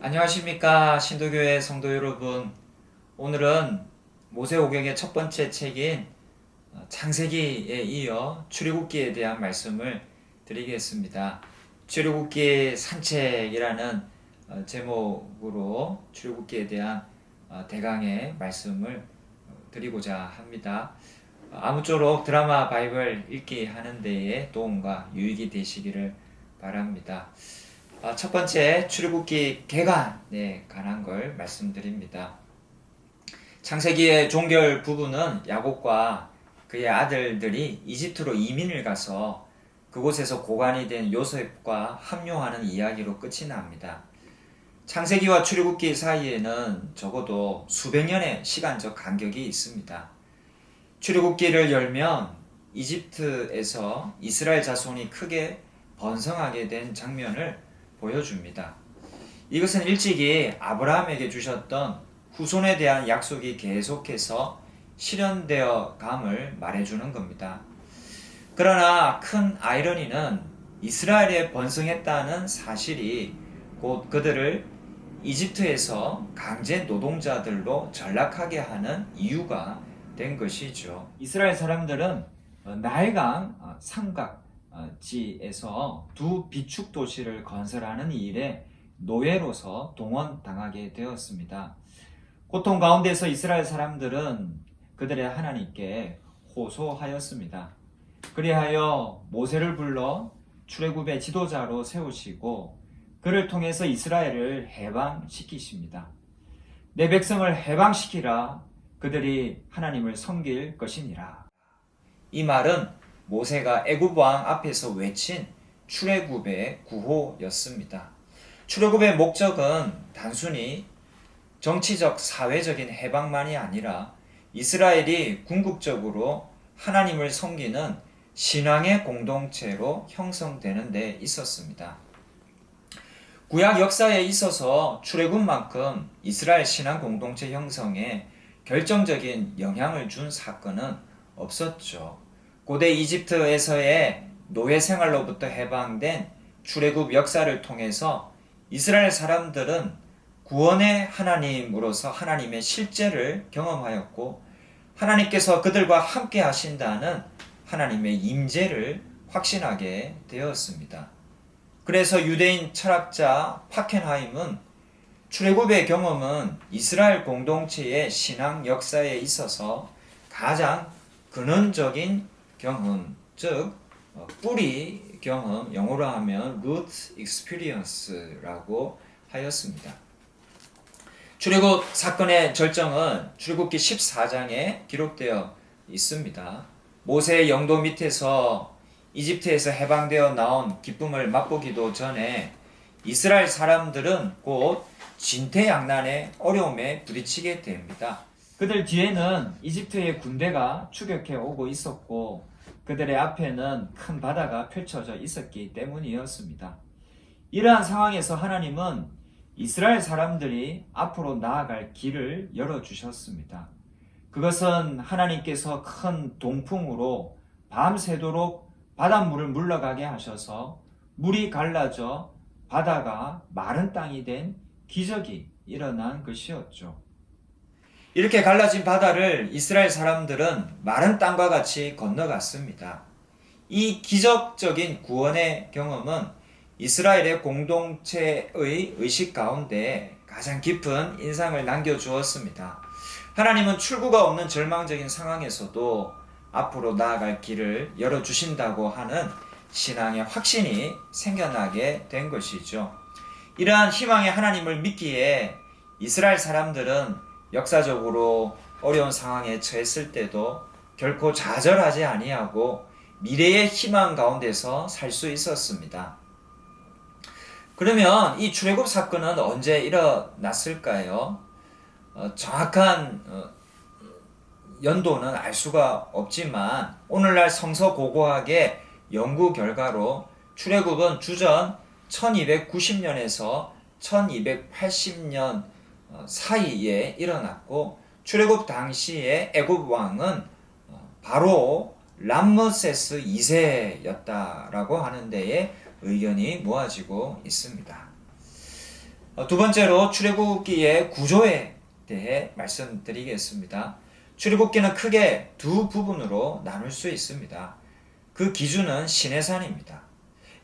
안녕하십니까 신도교회 성도 여러분. 오늘은 모세오경의 첫 번째 책인 창세기에 이어 출애굽기에 대한 말씀을 드리겠습니다. 출애굽기 산책이라는 제목으로 출애굽기에 대한 대강의 말씀을 드리고자 합니다. 아무쪼록 드라마 바이블 읽기 하는 데에 도움과 유익이 되시기를 바랍니다. 첫 번째 출애굽기 개간에 관한 걸 말씀드립니다. 창세기의 종결 부분은 야곱과 그의 아들들이 이집트로 이민을 가서 그곳에서 고관이 된 요셉과 합류하는 이야기로 끝이 납니다. 창세기와 출애굽기 사이에는 적어도 수백 년의 시간적 간격이 있습니다. 출애굽기를 열면 이집트에서 이스라엘 자손이 크게 번성하게 된 장면을 보여줍니다. 이것은 일찍이 아브라함에게 주셨던 후손에 대한 약속이 계속해서 실현되어 감을 말해주는 겁니다. 그러나 큰 아이러니는 이스라엘에 번성했다는 사실이 곧 그들을 이집트에서 강제 노동자들로 전락하게 하는 이유가 된 것이죠. 이스라엘 사람들은 나일강 삼각지에서 두 비축 도시를 건설하는 일에 노예로서 동원당하게 되었습니다. 고통 가운데서 이스라엘 사람들은 그들의 하나님께 호소하였습니다. 그리하여 모세를 불러 출애굽의 지도자로 세우시고 그를 통해서 이스라엘을 해방시키십니다. 내 백성을 해방시키라. 그들이 하나님을 섬길 것이니라. 이 말은 모세가 애굽 왕 앞에서 외친 출애굽의 구호였습니다. 출애굽의 목적은 단순히 정치적 사회적인 해방만이 아니라 이스라엘이 궁극적으로 하나님을 섬기는 신앙의 공동체로 형성되는 데 있었습니다. 구약 역사에 있어서 출애굽만큼 이스라엘 신앙 공동체 형성에 결정적인 영향을 준 사건은 없었죠. 고대 이집트에서의 노예 생활로부터 해방된 출애굽 역사를 통해서 이스라엘 사람들은 구원의 하나님으로서 하나님의 실제를 경험하였고 하나님께서 그들과 함께 하신다는 하나님의 임재를 확신하게 되었습니다. 그래서 유대인 철학자 파켄하임은 출애굽의 경험은 이스라엘 공동체의 신앙 역사에 있어서 가장 근원적인 경험, 즉 뿌리 경험, 영어로 하면 root experience라고 하였습니다. 출애굽 사건의 절정은 출애굽기 14장에 기록되어 있습니다. 모세의 영도 밑에서 이집트에서 해방되어 나온 기쁨을 맛보기도 전에 이스라엘 사람들은 곧 진퇴양난의 어려움에 부딪히게 됩니다. 그들 뒤에는 이집트의 군대가 추격해 오고 있었고 그들의 앞에는 큰 바다가 펼쳐져 있었기 때문이었습니다. 이러한 상황에서 하나님은 이스라엘 사람들이 앞으로 나아갈 길을 열어주셨습니다. 그것은 하나님께서 큰 동풍으로 밤새도록 바닷물을 물러가게 하셔서 물이 갈라져 바다가 마른 땅이 된 기적이 일어난 것이었죠. 이렇게 갈라진 바다를 이스라엘 사람들은 마른 땅과 같이 건너갔습니다. 이 기적적인 구원의 경험은 이스라엘의 공동체의 의식 가운데 가장 깊은 인상을 남겨주었습니다. 하나님은 출구가 없는 절망적인 상황에서도 앞으로 나아갈 길을 열어주신다고 하는 신앙의 확신이 생겨나게 된 것이죠. 이러한 희망의 하나님을 믿기에 이스라엘 사람들은 역사적으로 어려운 상황에 처했을 때도 결코 좌절하지 아니하고 미래의 희망 가운데서 살 수 있었습니다. 그러면 이 출애굽 사건은 언제 일어났을까요? 정확한 연도는 알 수가 없지만 오늘날 성서고고학의 연구 결과로 출애굽은 주전 1290년에서 1280년 사이에 일어났고 출애굽 당시에 애굽 왕은 바로 람므세스 2세였다라고 하는 데에 의견이 모아지고 있습니다. 두 번째로 출애굽기의 구조에 대해 말씀드리겠습니다. 출애굽기는 크게 두 부분으로 나눌 수 있습니다. 그 기준은 시내산입니다.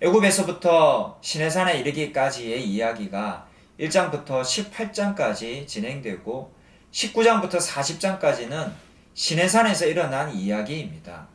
애굽에서부터 시내산에 이르기까지의 이야기가 1장부터 18장까지 진행되고 19장부터 40장까지는 시내산에서 일어난 이야기입니다.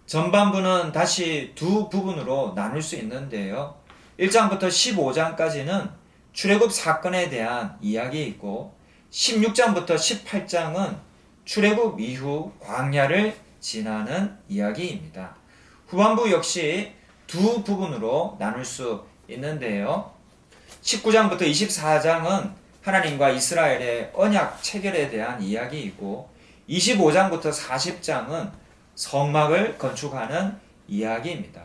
전반부는 다시 두 부분으로 나눌 수 있는데요. 1장부터 15장까지는 출애굽 사건에 대한 이야기이고 16장부터 18장은 출애굽 이후 광야를 지나는 이야기입니다. 후반부 역시 두 부분으로 나눌 수 있는데요. 19장부터 24장은 하나님과 이스라엘의 언약 체결에 대한 이야기이고 25장부터 40장은 성막을 건축하는 이야기입니다.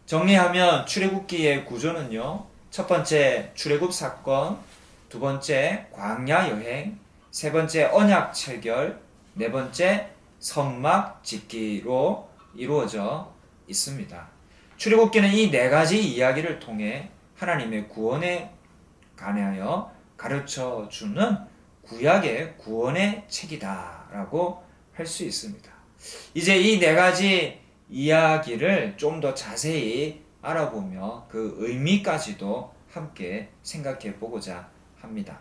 정리하면 출애굽기의 구조는요. 첫 번째 출애굽 사건, 두 번째 광야 여행, 세 번째 언약 체결, 네 번째 성막 짓기로 이루어져 있습니다. 출애굽기는 이 네 가지 이야기를 통해 하나님의 구원에 관하여 가르쳐 주는 구약의 구원의 책이다라고 할 수 있습니다. 이제 이 네 가지 이야기를 좀 더 자세히 알아보며 그 의미까지도 함께 생각해 보고자 합니다.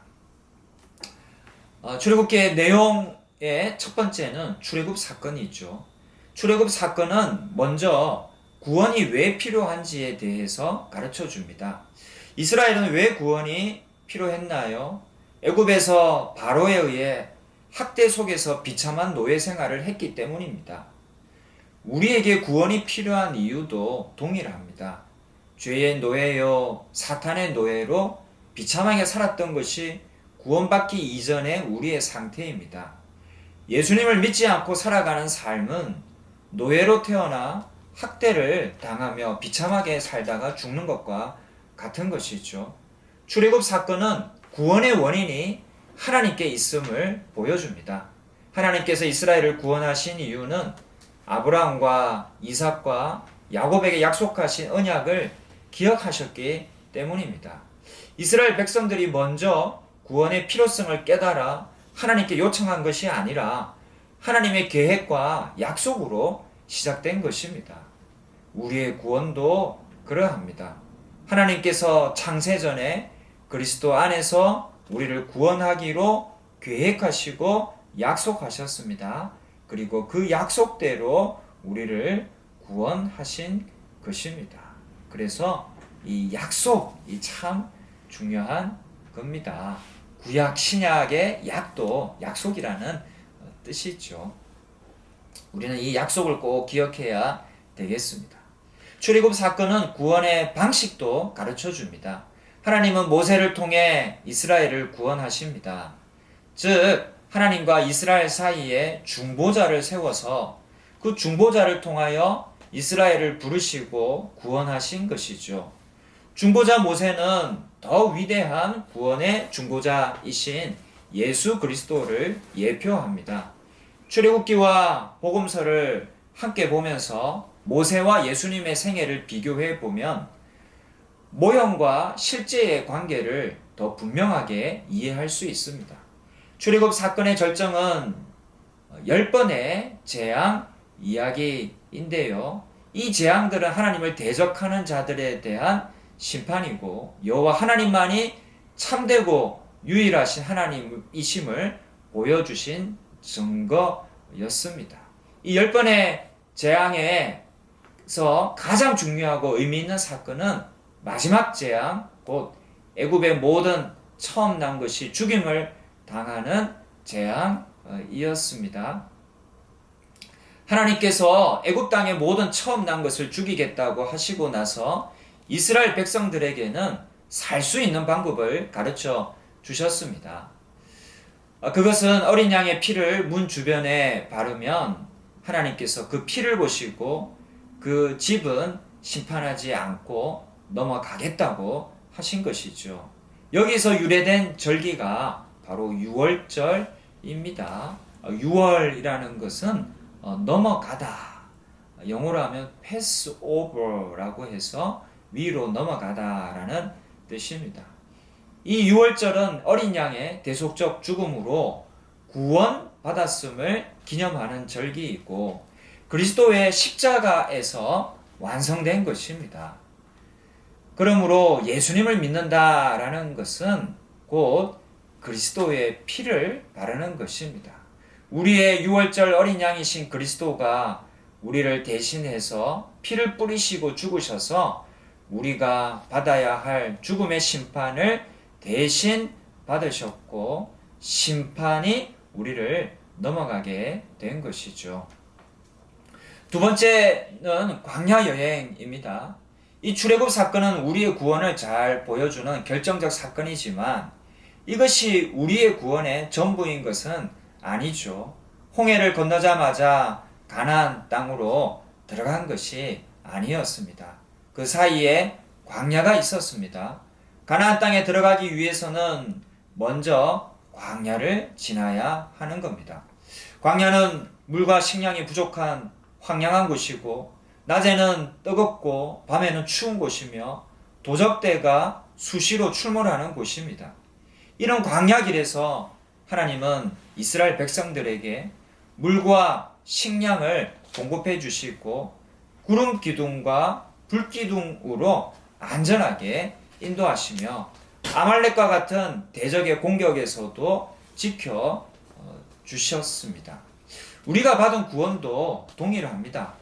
출애굽기의 내용의 첫 번째는 출애굽 사건이 있죠. 출애굽 사건은 먼저 구원이 왜 필요한지에 대해서 가르쳐 줍니다. 이스라엘은 왜 구원이 필요했나요? 애굽에서 바로에 의해 학대 속에서 비참한 노예 생활을 했기 때문입니다. 우리에게 구원이 필요한 이유도 동일합니다. 죄의 노예요, 사탄의 노예로 비참하게 살았던 것이 구원받기 이전의 우리의 상태입니다. 예수님을 믿지 않고 살아가는 삶은 노예로 태어나 학대를 당하며 비참하게 살다가 죽는 것과 같은 것이죠. 출애굽 사건은 구원의 원인이 하나님께 있음을 보여줍니다. 하나님께서 이스라엘을 구원하신 이유는 아브라함과 이삭과 야곱에게 약속하신 언약을 기억하셨기 때문입니다. 이스라엘 백성들이 먼저 구원의 필요성을 깨달아 하나님께 요청한 것이 아니라 하나님의 계획과 약속으로 시작된 것입니다. 우리의 구원도 그러합니다. 하나님께서 창세전에 그리스도 안에서 우리를 구원하기로 계획하시고 약속하셨습니다. 그리고 그 약속대로 우리를 구원하신 것입니다. 그래서 이 약속이 참 중요한 겁니다. 구약 신약의 약도 약속이라는 뜻이죠. 우리는 이 약속을 꼭 기억해야 되겠습니다. 출애굽 사건은 구원의 방식도 가르쳐 줍니다. 하나님은 모세를 통해 이스라엘을 구원하십니다. 즉 하나님과 이스라엘 사이에 중보자를 세워서 그 중보자를 통하여 이스라엘을 부르시고 구원하신 것이죠. 중보자 모세는 더 위대한 구원의 중보자이신 예수 그리스도를 예표합니다. 출애굽기와 복음서를 함께 보면서 모세와 예수님의 생애를 비교해 보면 모형과 실제의 관계를 더 분명하게 이해할 수 있습니다. 출애굽 사건의 절정은 10번의 재앙 이야기인데요. 이 재앙들은 하나님을 대적하는 자들에 대한 심판이고 여호와 하나님만이 참되고 유일하신 하나님이심을 보여주신 증거였습니다. 이 10번의 재앙에서 가장 중요하고 의미 있는 사건은 마지막 재앙, 곧 애굽의 모든 처음 난 것이 죽임을 당하는 재앙이었습니다. 하나님께서 애굽 땅의 모든 처음 난 것을 죽이겠다고 하시고 나서 이스라엘 백성들에게는 살 수 있는 방법을 가르쳐 주셨습니다. 그것은 어린 양의 피를 문 주변에 바르면 하나님께서 그 피를 보시고 그 집은 심판하지 않고 넘어가겠다고 하신 것이죠. 여기서 유래된 절기가 바로 유월절입니다. 유월이라는 것은 넘어가다, 영어로 하면 pass over라고 해서 위로 넘어가다라는 뜻입니다. 이 유월절은 어린 양의 대속적 죽음으로 구원받았음을 기념하는 절기이고 그리스도의 십자가에서 완성된 것입니다. 그러므로 예수님을 믿는다라는 것은 곧 그리스도의 피를 바르는 것입니다. 우리의 유월절 어린 양이신 그리스도가 우리를 대신해서 피를 뿌리시고 죽으셔서 우리가 받아야 할 죽음의 심판을 대신 받으셨고 심판이 우리를 넘어가게 된 것이죠. 두 번째는 광야 여행입니다. 이 출애굽 사건은 우리의 구원을 잘 보여주는 결정적 사건이지만 이것이 우리의 구원의 전부인 것은 아니죠. 홍해를 건너자마자 가나안 땅으로 들어간 것이 아니었습니다. 그 사이에 광야가 있었습니다. 가나안 땅에 들어가기 위해서는 먼저 광야를 지나야 하는 겁니다. 광야는 물과 식량이 부족한 황량한 곳이고 낮에는 뜨겁고 밤에는 추운 곳이며 도적대가 수시로 출몰하는 곳입니다. 이런 광야길에서 하나님은 이스라엘 백성들에게 물과 식량을 공급해 주시고 구름 기둥과 불 기둥으로 안전하게 인도하시며 아말렉과 같은 대적의 공격에서도 지켜 주셨습니다. 우리가 받은 구원도 동일합니다.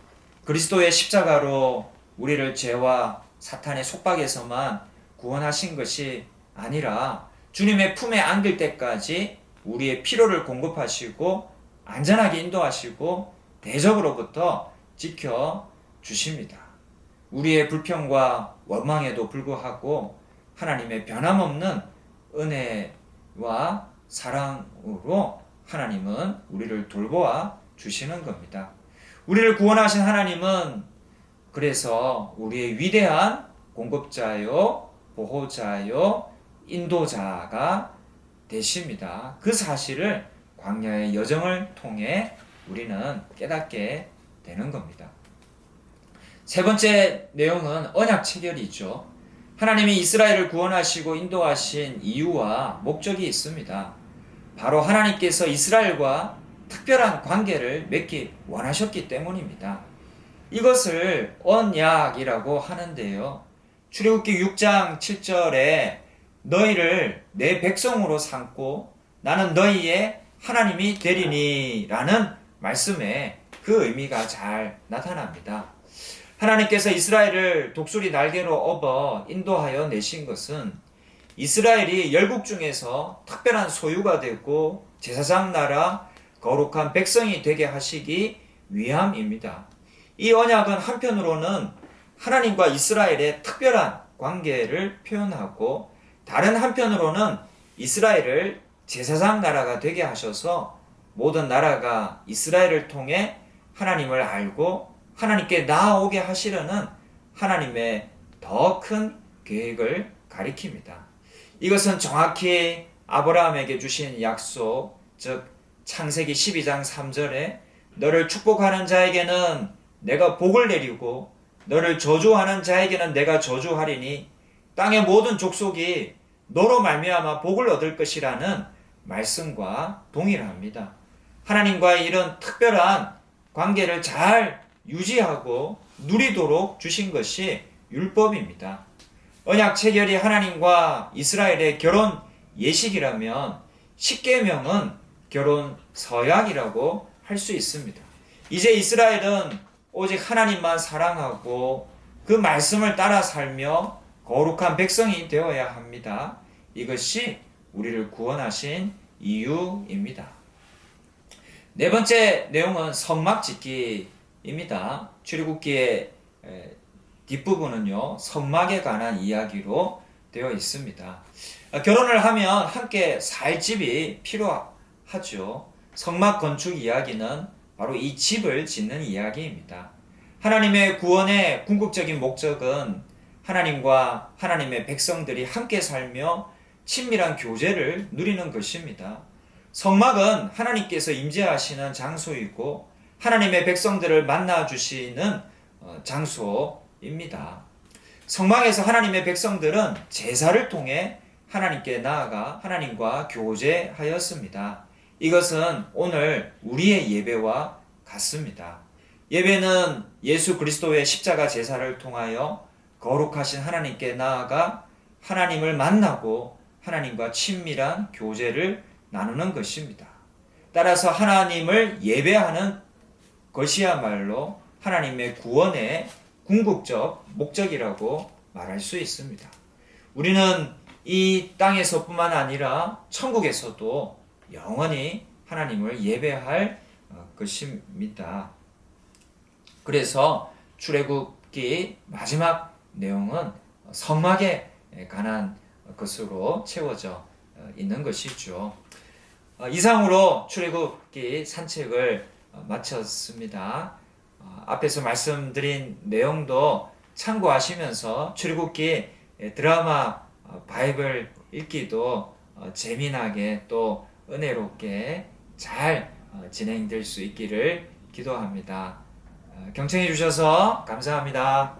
그리스도의 십자가로 우리를 죄와 사탄의 속박에서만 구원하신 것이 아니라 주님의 품에 안길 때까지 우리의 필요를 공급하시고 안전하게 인도하시고 대적으로부터 지켜 주십니다. 우리의 불평과 원망에도 불구하고 하나님의 변함없는 은혜와 사랑으로 하나님은 우리를 돌보아 주시는 겁니다. 우리를 구원하신 하나님은 그래서 우리의 위대한 공급자요, 보호자요, 인도자가 되십니다. 그 사실을 광야의 여정을 통해 우리는 깨닫게 되는 겁니다. 세 번째 내용은 언약 체결이죠. 하나님이 이스라엘을 구원하시고 인도하신 이유와 목적이 있습니다. 바로 하나님께서 이스라엘과 특별한 관계를 맺기 원하셨기 때문입니다. 이것을 언약이라고 하는데요. 출애굽기 6장 7절에 너희를 내 백성으로 삼고 나는 너희의 하나님이 되리니 라는 말씀에 그 의미가 잘 나타납니다. 하나님께서 이스라엘을 독수리 날개로 업어 인도하여 내신 것은 이스라엘이 열국 중에서 특별한 소유가 되고 제사장 나라 거룩한 백성이 되게 하시기 위함입니다. 이 언약은 한편으로는 하나님과 이스라엘의 특별한 관계를 표현하고 다른 한편으로는 이스라엘을 제사장 나라가 되게 하셔서 모든 나라가 이스라엘을 통해 하나님을 알고 하나님께 나아오게 하시려는 하나님의 더 큰 계획을 가리킵니다. 이것은 정확히 아브라함에게 주신 약속, 즉 창세기 12장 3절에 너를 축복하는 자에게는 내가 복을 내리고 너를 저주하는 자에게는 내가 저주하리니 땅의 모든 족속이 너로 말미암아 복을 얻을 것이라는 말씀과 동일합니다. 하나님과의 이런 특별한 관계를 잘 유지하고 누리도록 주신 것이 율법입니다. 언약 체결이 하나님과 이스라엘의 결혼 예식이라면 십계명은 결혼 서약이라고 할 수 있습니다. 이제 이스라엘은 오직 하나님만 사랑하고 그 말씀을 따라 살며 거룩한 백성이 되어야 합니다. 이것이 우리를 구원하신 이유입니다. 네 번째 내용은 성막 짓기입니다. 출애굽기의 뒷부분은요, 성막에 관한 이야기로 되어 있습니다. 결혼을 하면 함께 살 집이 필요하죠. 성막 건축 이야기는 바로 이 집을 짓는 이야기입니다. 하나님의 구원의 궁극적인 목적은 하나님과 하나님의 백성들이 함께 살며 친밀한 교제를 누리는 것입니다. 성막은 하나님께서 임재하시는 장소이고 하나님의 백성들을 만나주시는 장소입니다. 성막에서 하나님의 백성들은 제사를 통해 하나님께 나아가 하나님과 교제하였습니다. 이것은 오늘 우리의 예배와 같습니다. 예배는 예수 그리스도의 십자가 제사를 통하여 거룩하신 하나님께 나아가 하나님을 만나고 하나님과 친밀한 교제를 나누는 것입니다. 따라서 하나님을 예배하는 것이야말로 하나님의 구원의 궁극적 목적이라고 말할 수 있습니다. 우리는 이 땅에서뿐만 아니라 천국에서도 영원히 하나님을 예배할 것입니다. 그래서 출애굽기 마지막 내용은 성막에 관한 것으로 채워져 있는 것이죠. 이상으로 출애굽기 산책을 마쳤습니다. 앞에서 말씀드린 내용도 참고하시면서 출애굽기 드라마 바이블 읽기도 재미나게 또 은혜롭게 잘 진행될 수 있기를 기도합니다. 경청해 주셔서 감사합니다.